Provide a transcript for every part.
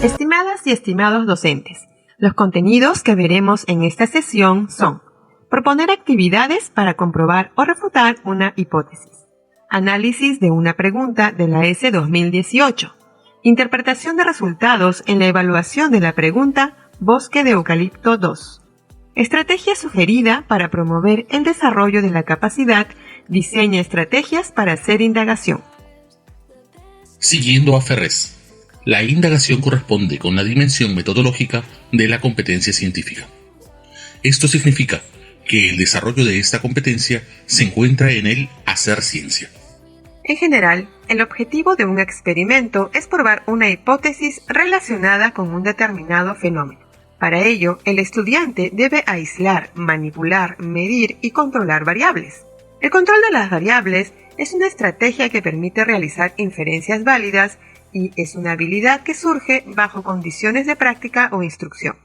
Estimadas y estimados docentes, los contenidos que veremos en esta sesión son: proponer actividades para comprobar o refutar una hipótesis, análisis de una pregunta de la S 2018, interpretación de resultados en la evaluación de la pregunta Bosque de Eucalipto 2, estrategia sugerida para promover el desarrollo de la capacidad, diseña estrategias para hacer indagación. Siguiendo a Ferrés, la indagación corresponde con la dimensión metodológica de la competencia científica. Esto significa que el desarrollo de esta competencia se encuentra en el hacer ciencia. En general, el objetivo de un experimento es probar una hipótesis relacionada con un determinado fenómeno. Para ello, el estudiante debe aislar, manipular, medir y controlar variables. El control de las variables es una estrategia que permite realizar inferencias válidas y es una habilidad que surge bajo condiciones de práctica o instrucción.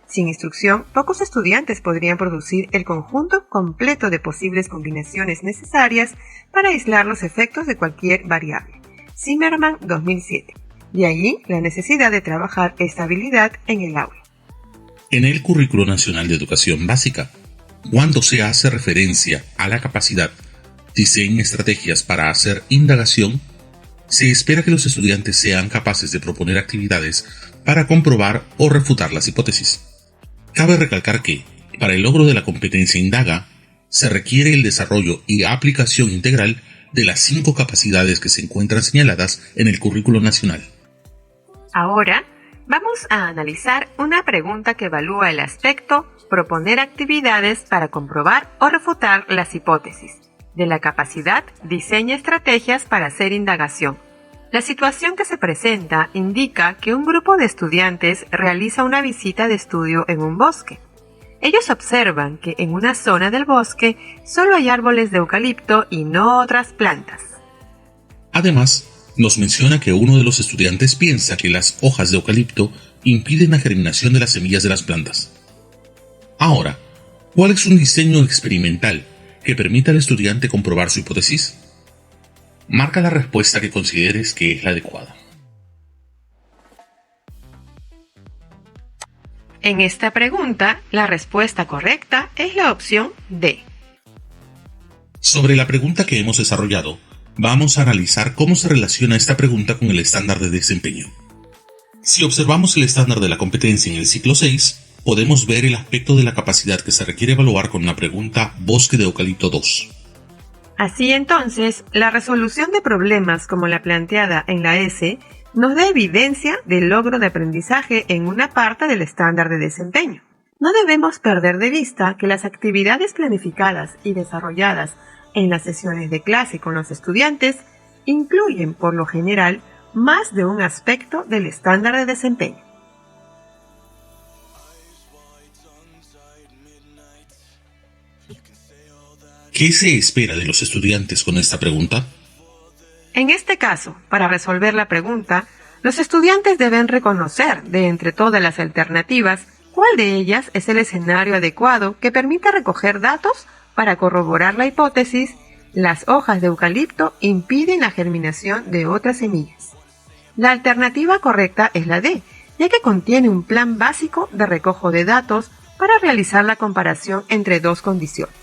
Sin instrucción, pocos estudiantes podrían producir el conjunto completo de posibles combinaciones necesarias para aislar los efectos de cualquier variable. Zimmerman, 2007. De allí la necesidad de trabajar esta habilidad en el aula. En el Currículo Nacional de Educación Básica, cuando se hace referencia a la capacidad, diseña estrategias para hacer indagación, se espera que los estudiantes sean capaces de proponer actividades para comprobar o refutar las hipótesis. Cabe recalcar que, para el logro de la competencia indaga, se requiere el desarrollo y aplicación integral de las 5 capacidades que se encuentran señaladas en el Currículo Nacional. Ahora, vamos a analizar una pregunta que evalúa el aspecto proponer actividades para comprobar o refutar las hipótesis. De la capacidad, diseña estrategias para hacer indagación. La situación que se presenta indica que un grupo de estudiantes realiza una visita de estudio en un bosque. Ellos observan que en una zona del bosque solo hay árboles de eucalipto y no otras plantas. Además, nos menciona que uno de los estudiantes piensa que las hojas de eucalipto impiden la germinación de las semillas de las plantas. Ahora, ¿cuál es un diseño experimental que permita al estudiante comprobar su hipótesis? Marca la respuesta que consideres que es la adecuada. En esta pregunta, la respuesta correcta es la opción D. Sobre la pregunta que hemos desarrollado, vamos a analizar cómo se relaciona esta pregunta con el estándar de desempeño. Si observamos el estándar de la competencia en el ciclo 6, podemos ver el aspecto de la capacidad que se requiere evaluar con la pregunta Bosque de Eucalipto 2. Así entonces, la resolución de problemas como la planteada en la S nos da evidencia del logro de aprendizaje en una parte del estándar de desempeño. No debemos perder de vista que las actividades planificadas y desarrolladas en las sesiones de clase con los estudiantes incluyen, por lo general, más de un aspecto del estándar de desempeño. ¿Qué se espera de los estudiantes con esta pregunta? En este caso, para resolver la pregunta, los estudiantes deben reconocer, de entre todas las alternativas, cuál de ellas es el escenario adecuado que permita recoger datos para corroborar la hipótesis: las hojas de eucalipto impiden la germinación de otras semillas. La alternativa correcta es la D, ya que contiene un plan básico de recojo de datos para realizar la comparación entre dos condiciones,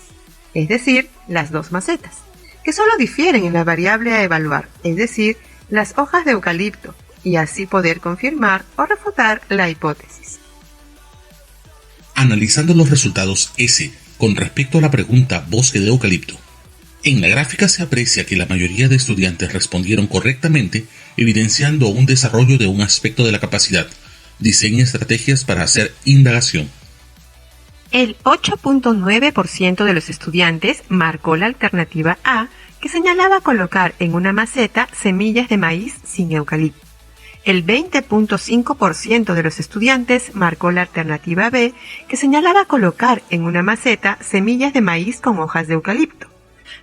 es decir, las dos macetas, que solo difieren en la variable a evaluar, es decir, las hojas de eucalipto, y así poder confirmar o refutar la hipótesis. Analizando los resultados S con respecto a la pregunta Bosque de Eucalipto, en la gráfica se aprecia que la mayoría de estudiantes respondieron correctamente, evidenciando un desarrollo de un aspecto de la capacidad, diseña estrategias para hacer indagación. El 8.9% de los estudiantes marcó la alternativa A, que señalaba colocar en una maceta semillas de maíz sin eucalipto. El 20.5% de los estudiantes marcó la alternativa B, que señalaba colocar en una maceta semillas de maíz con hojas de eucalipto.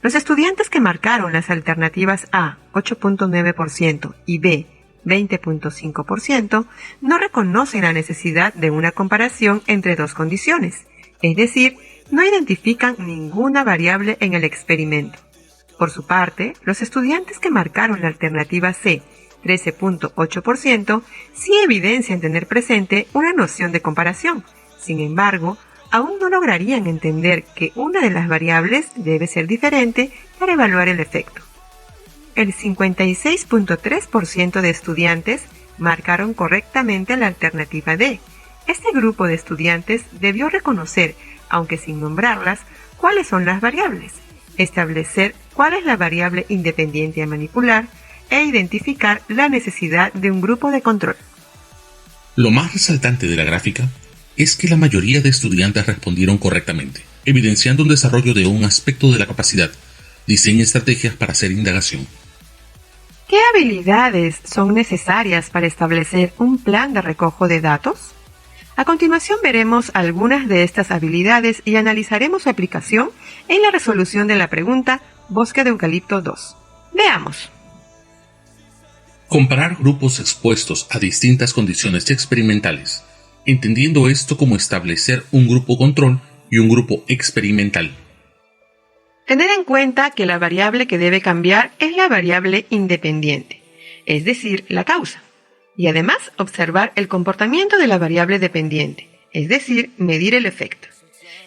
Los estudiantes que marcaron las alternativas A, 8.9%, y B, 20.5%, no reconocen la necesidad de una comparación entre dos condiciones, es decir, no identifican ninguna variable en el experimento. Por su parte, los estudiantes que marcaron la alternativa C 13.8%, sí evidencian tener presente una noción de comparación. Sin embargo, aún no lograrían entender que una de las variables debe ser diferente para evaluar el efecto. El 56.3% de estudiantes marcaron correctamente la alternativa D. Este grupo de estudiantes debió reconocer, aunque sin nombrarlas, cuáles son las variables, establecer cuál es la variable independiente a manipular e identificar la necesidad de un grupo de control. Lo más resaltante de la gráfica es que la mayoría de estudiantes respondieron correctamente, evidenciando un desarrollo de un aspecto de la capacidad. Diseña estrategias para hacer indagación. ¿Qué habilidades son necesarias para establecer un plan de recojo de datos? A continuación veremos algunas de estas habilidades y analizaremos su aplicación en la resolución de la pregunta Bosque de Eucalipto 2. Veamos. Comparar grupos expuestos a distintas condiciones experimentales, entendiendo esto como establecer un grupo control y un grupo experimental. Tener en cuenta que la variable que debe cambiar es la variable independiente, es decir, la causa. Y además observar el comportamiento de la variable dependiente, es decir, medir el efecto.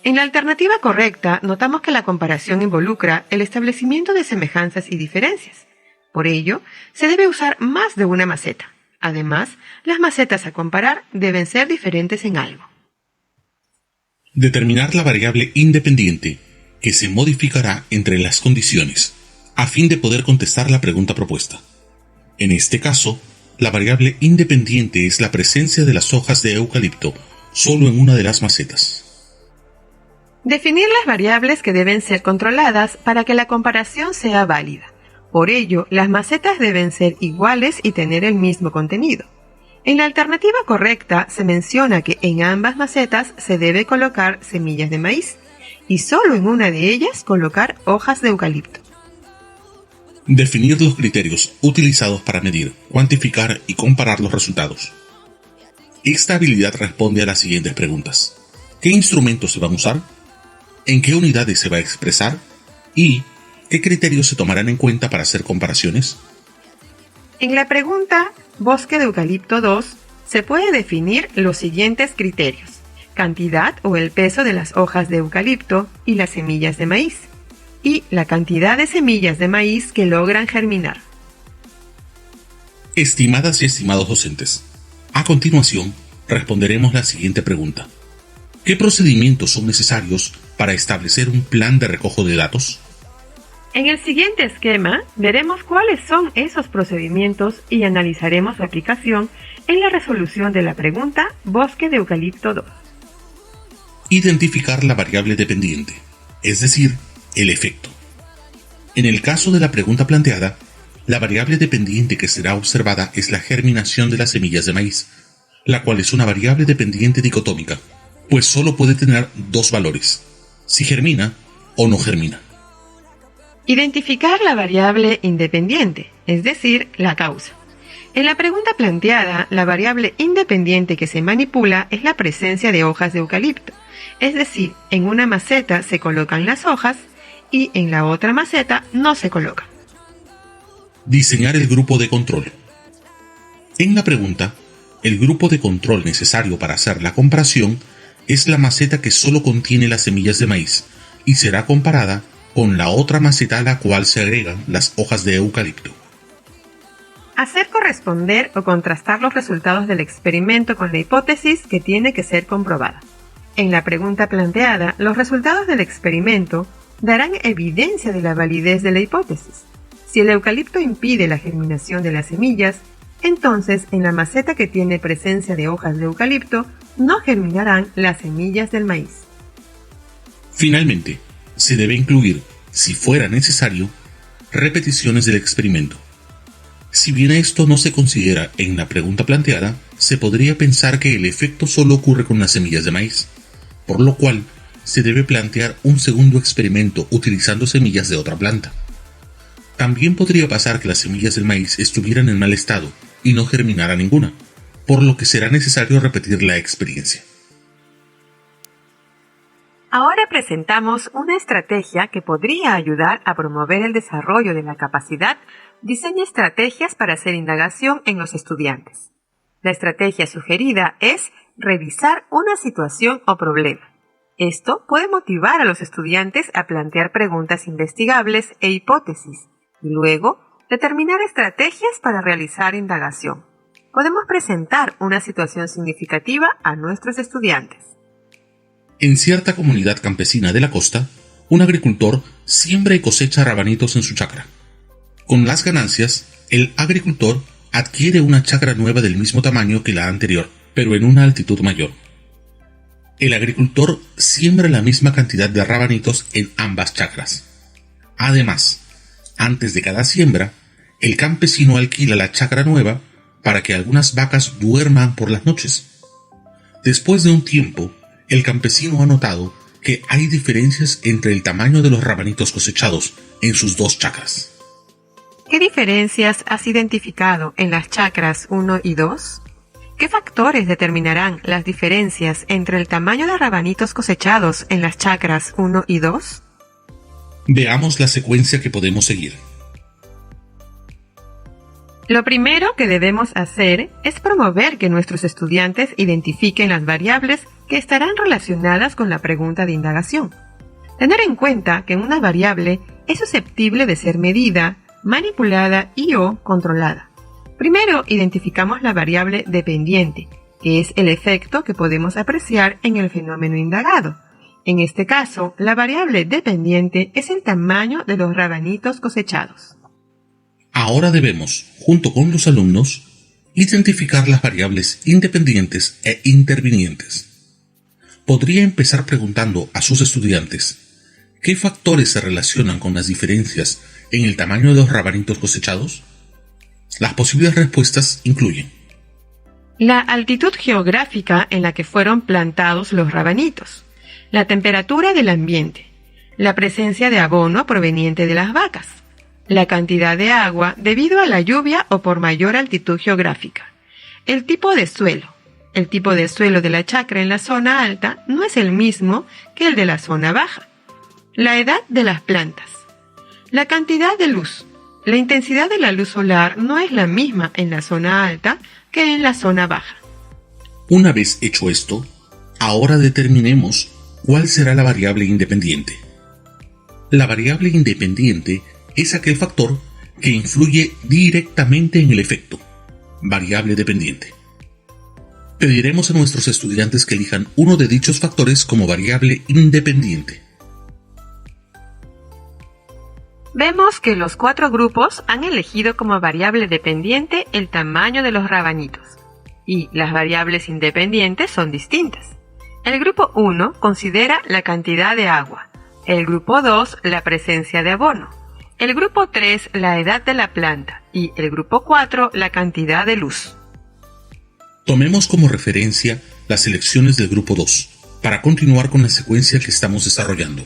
En la alternativa correcta, notamos que la comparación involucra el establecimiento de semejanzas y diferencias. Por ello, se debe usar más de una maceta. Además, las macetas a comparar deben ser diferentes en algo. Determinar la variable independiente, que se modificará entre las condiciones, a fin de poder contestar la pregunta propuesta. En este caso, la variable independiente es la presencia de las hojas de eucalipto solo en una de las macetas. Definir las variables que deben ser controladas para que la comparación sea válida. Por ello, las macetas deben ser iguales y tener el mismo contenido. En la alternativa correcta se menciona que en ambas macetas se debe colocar semillas de maíz y solo en una de ellas colocar hojas de eucalipto. Definir los criterios utilizados para medir, cuantificar y comparar los resultados. Esta habilidad responde a las siguientes preguntas. ¿Qué instrumentos se van a usar? ¿En qué unidades se va a expresar? ¿Y qué criterios se tomarán en cuenta para hacer comparaciones? En la pregunta Bosque de Eucalipto 2 se puede definir los siguientes criterios: cantidad o el peso de las hojas de eucalipto y las semillas de maíz, y la cantidad de semillas de maíz que logran germinar. Estimadas y estimados docentes, a continuación responderemos la siguiente pregunta. ¿Qué procedimientos son necesarios para establecer un plan de recojo de datos? En el siguiente esquema veremos cuáles son esos procedimientos y analizaremos su aplicación en la resolución de la pregunta Bosque de Eucalipto 2. Identificar la variable dependiente, es decir, el efecto. En el caso de la pregunta planteada, la variable dependiente que será observada es la germinación de las semillas de maíz, la cual es una variable dependiente dicotómica, pues solo puede tener dos valores, si germina o no germina. Identificar la variable independiente, es decir, la causa. En la pregunta planteada, la variable independiente que se manipula es la presencia de hojas de eucalipto, es decir, en una maceta se colocan las hojas y en la otra maceta no se colocan. Diseñar el grupo de control. En la pregunta, el grupo de control necesario para hacer la comparación es la maceta que solo contiene las semillas de maíz y será comparada con la otra maceta a la cual se agregan las hojas de eucalipto. Hacer corresponder o contrastar los resultados del experimento con la hipótesis que tiene que ser comprobada. En la pregunta planteada, los resultados del experimento darán evidencia de la validez de la hipótesis. Si el eucalipto impide la germinación de las semillas, entonces en la maceta que tiene presencia de hojas de eucalipto no germinarán las semillas del maíz. Finalmente, se debe incluir, si fuera necesario, repeticiones del experimento. Si bien esto no se considera en la pregunta planteada, se podría pensar que el efecto solo ocurre con las semillas de maíz, por lo cual se debe plantear un segundo experimento utilizando semillas de otra planta. También podría pasar que las semillas del maíz estuvieran en mal estado y no germinara ninguna, por lo que será necesario repetir la experiencia. Ahora presentamos una estrategia que podría ayudar a promover el desarrollo de la capacidad diseña estrategias para hacer indagación en los estudiantes. La estrategia sugerida es revisar una situación o problema. Esto puede motivar a los estudiantes a plantear preguntas investigables e hipótesis, y luego determinar estrategias para realizar indagación. Podemos presentar una situación significativa a nuestros estudiantes. En cierta comunidad campesina de la costa, un agricultor siembra y cosecha rabanitos en su chacra. Con las ganancias, el agricultor adquiere una chacra nueva del mismo tamaño que la anterior, pero en una altitud mayor. El agricultor siembra la misma cantidad de rabanitos en ambas chacras. Además, antes de cada siembra, el campesino alquila la chacra nueva para que algunas vacas duerman por las noches. Después de un tiempo, el campesino ha notado que hay diferencias entre el tamaño de los rabanitos cosechados en sus dos chacras. ¿Qué diferencias has identificado en las chacras 1 y 2? ¿Qué factores determinarán las diferencias entre el tamaño de rabanitos cosechados en las chacras 1 y 2? Veamos la secuencia que podemos seguir. Lo primero que debemos hacer es promover que nuestros estudiantes identifiquen las variables que estarán relacionadas con la pregunta de indagación. Tener en cuenta que una variable es susceptible de ser medida, manipulada y/o controlada. Primero identificamos la variable dependiente, que es el efecto que podemos apreciar en el fenómeno indagado. En este caso, la variable dependiente es el tamaño de los rabanitos cosechados. Ahora debemos, junto con los alumnos, identificar las variables independientes e intervinientes. Podría empezar preguntando a sus estudiantes ¿qué factores se relacionan con las diferencias en el tamaño de los rabanitos cosechados? Las posibles respuestas incluyen la altitud geográfica en la que fueron plantados los rabanitos, la temperatura del ambiente, la presencia de abono proveniente de las vacas, la cantidad de agua debido a la lluvia o por mayor altitud geográfica, el tipo de suelo. El tipo de suelo de la chacra en la zona alta no es el mismo que el de la zona baja, la edad de las plantas, la cantidad de luz. La intensidad de la luz solar no es la misma en la zona alta que en la zona baja. Una vez hecho esto, ahora determinemos cuál será la variable independiente. La variable independiente es aquel factor que influye directamente en el efecto, variable dependiente. Pediremos a nuestros estudiantes que elijan uno de dichos factores como variable independiente. Vemos que los 4 grupos han elegido como variable dependiente el tamaño de los rabanitos, y las variables independientes son distintas. El grupo 1 considera la cantidad de agua, el grupo 2 la presencia de abono, el grupo 3 la edad de la planta y el grupo 4 la cantidad de luz. Tomemos como referencia las selecciones del grupo 2 para continuar con la secuencia que estamos desarrollando.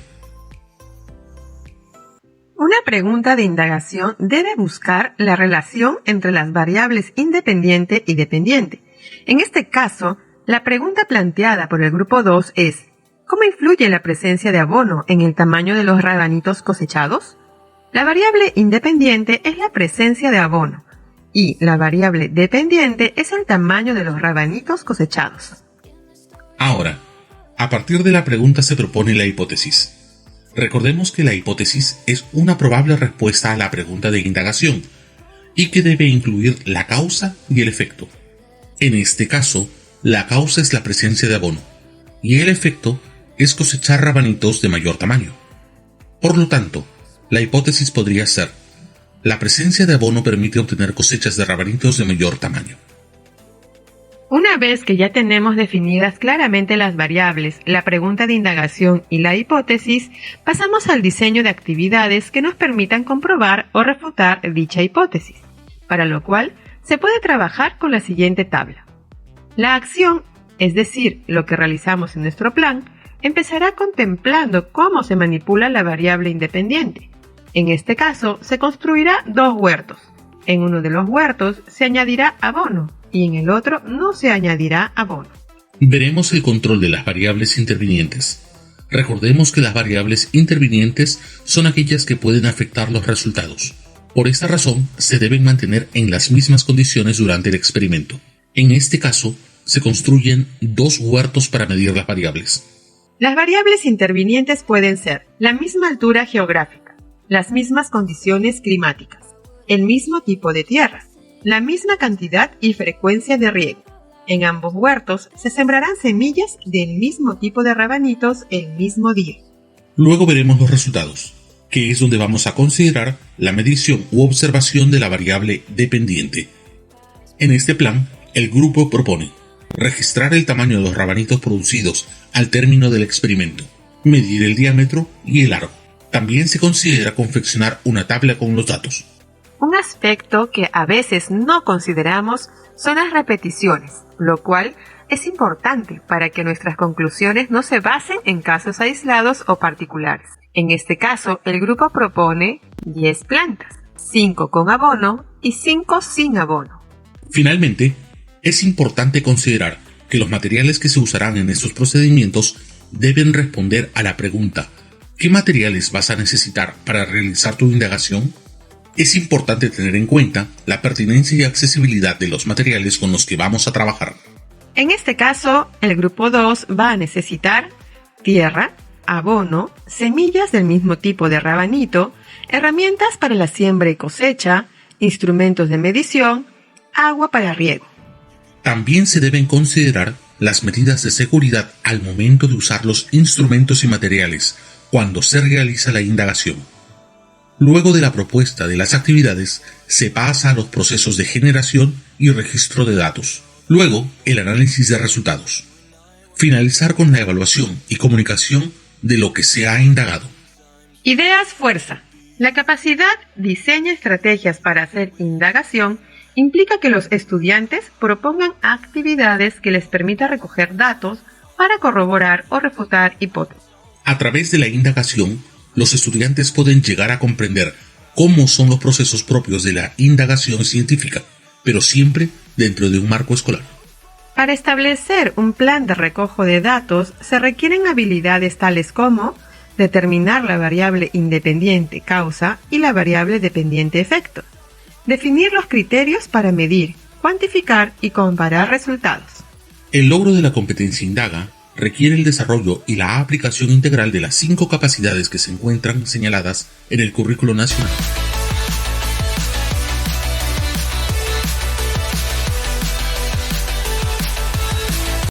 Una pregunta de indagación debe buscar la relación entre las variables independiente y dependiente. En este caso, la pregunta planteada por el grupo 2 es ¿cómo influye la presencia de abono en el tamaño de los rabanitos cosechados? La variable independiente es la presencia de abono y la variable dependiente es el tamaño de los rabanitos cosechados. Ahora, a partir de la pregunta se propone la hipótesis. Recordemos que la hipótesis es una probable respuesta a la pregunta de indagación y que debe incluir la causa y el efecto. En este caso, la causa es la presencia de abono y el efecto es cosechar rabanitos de mayor tamaño. Por lo tanto, la hipótesis podría ser: la presencia de abono permite obtener cosechas de rabanitos de mayor tamaño. Una vez que ya tenemos definidas claramente las variables, la pregunta de indagación y la hipótesis, pasamos al diseño de actividades que nos permitan comprobar o refutar dicha hipótesis, para lo cual se puede trabajar con la siguiente tabla. La acción, es decir, lo que realizamos en nuestro plan, empezará contemplando cómo se manipula la variable independiente. En este caso, se construirá 2 huertos. En uno de los huertos se añadirá abono y en el otro no se añadirá abono. Veremos el control de las variables intervinientes. Recordemos que las variables intervinientes son aquellas que pueden afectar los resultados. Por esta razón, se deben mantener en las mismas condiciones durante el experimento. En este caso, se construyen 2 huertos para medir las variables. Las variables intervinientes pueden ser la misma altura geográfica, las mismas condiciones climáticas, el mismo tipo de tierra, la misma cantidad y frecuencia de riego. En ambos huertos se sembrarán semillas del mismo tipo de rabanitos el mismo día. Luego veremos los resultados, que es donde vamos a considerar la medición u observación de la variable dependiente. En este plan, el grupo propone registrar el tamaño de los rabanitos producidos al término del experimento, medir el diámetro y el aro. También se considera confeccionar una tabla con los datos. Un aspecto que a veces no consideramos son las repeticiones, lo cual es importante para que nuestras conclusiones no se basen en casos aislados o particulares. En este caso, el grupo propone 10 plantas, 5 con abono y 5 sin abono. Finalmente, es importante considerar que los materiales que se usarán en estos procedimientos deben responder a la pregunta: ¿qué materiales vas a necesitar para realizar tu indagación? Es importante tener en cuenta la pertinencia y accesibilidad de los materiales con los que vamos a trabajar. En este caso, el grupo 2 va a necesitar tierra, abono, semillas del mismo tipo de rabanito, herramientas para la siembra y cosecha, instrumentos de medición, agua para riego. También se deben considerar las medidas de seguridad al momento de usar los instrumentos y materiales cuando se realiza la indagación. Luego de la propuesta de las actividades, se pasa a los procesos de generación y registro de datos. Luego, el análisis de resultados. Finalizar con la evaluación y comunicación de lo que se ha indagado. Ideas fuerza. La capacidad diseña estrategias para hacer indagación implica que los estudiantes propongan actividades que les permita recoger datos para corroborar o refutar hipótesis. A través de la indagación, los estudiantes pueden llegar a comprender cómo son los procesos propios de la indagación científica, pero siempre dentro de un marco escolar. Para establecer un plan de recojo de datos se requieren habilidades tales como determinar la variable independiente causa y la variable dependiente efecto, definir los criterios para medir, cuantificar y comparar resultados. El logro de la competencia indaga requiere el desarrollo y la aplicación integral de las 5 capacidades que se encuentran señaladas en el Currículo Nacional.